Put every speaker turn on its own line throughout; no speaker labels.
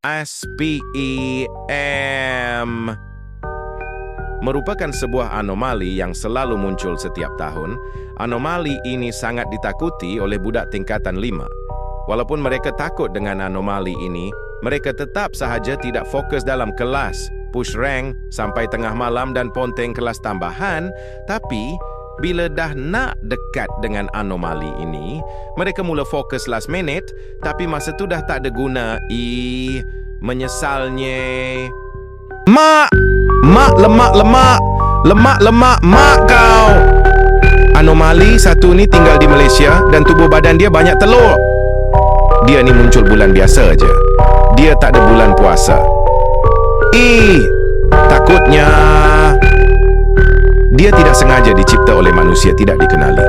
SPEM merupakan sebuah anomali yang selalu muncul setiap tahun. Anomali ini sangat ditakuti oleh budak tingkatan 5. Walaupun mereka takut dengan anomali ini, mereka tetap sahaja tidak fokus dalam kelas, push rank sampai tengah malam dan ponteng kelas tambahan. Tapi bila dah nak dekat dengan anomali ini, mereka mula fokus last minute, tapi masa tu dah tak ada guna. Menyesalnya. Mak! Mak lemak-lemak! Lemak-lemak mak kau! Anomali satu ni tinggal di Malaysia dan tubuh badan dia banyak telur. Dia ni muncul bulan biasa aja. Dia tak ada bulan puasa. Takutnya dia tidak sengaja dicipta oleh manusia tidak dikenali.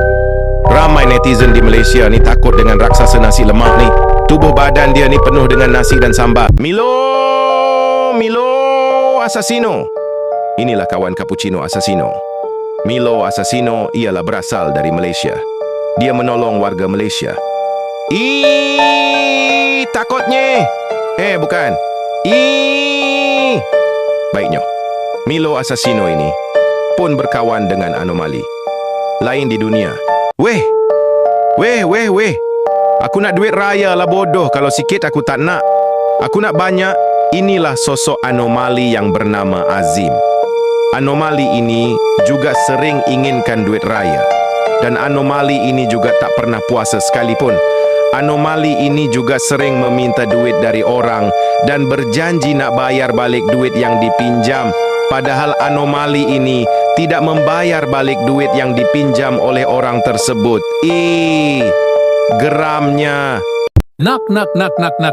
Ramai netizen di Malaysia ni takut dengan raksasa nasi lemak ni. Tubuh badan dia ni penuh dengan nasi dan sambal. Milo Assassino. Inilah kawan cappuccino Assassino. Milo Assassino ialah berasal dari Malaysia. Dia menolong warga Malaysia. Takutnya. Bukan. Baiknya, Milo Assassino ini pun berkawan dengan anomali lain di dunia. Weh. Aku nak duit raya lah bodoh. Kalau sikit aku tak nak. Aku nak banyak. Inilah sosok anomali yang bernama Azim. Anomali ini juga sering inginkan duit raya. Dan anomali ini juga tak pernah puasa sekalipun. Anomali ini juga sering meminta duit dari orang dan berjanji nak bayar balik duit yang dipinjam. Padahal anomali ini tidak membayar balik duit yang dipinjam oleh orang tersebut. Geramnya.
Nak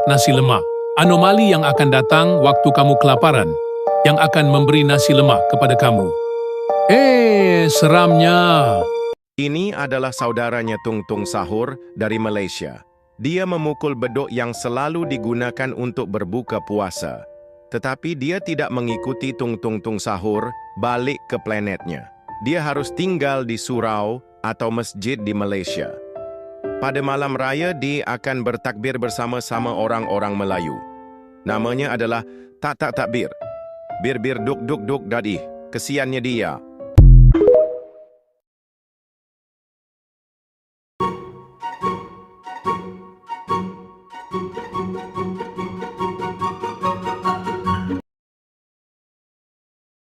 nasi lemak. Anomali yang akan datang waktu kamu kelaparan, yang akan memberi nasi lemak kepada kamu. Seramnya.
Ini adalah saudaranya Tung Tung Sahur dari Malaysia. Dia memukul beduk yang selalu digunakan untuk berbuka puasa. Tetapi dia tidak mengikuti Tung Tung Sahur balik ke planetnya. Dia harus tinggal di surau atau masjid di Malaysia. Pada malam raya, dia akan bertakbir bersama-sama orang-orang Melayu. Namanya adalah tak-tak-takbir. Bir-bir duk-duk-duk dadi. Kesiannya dia.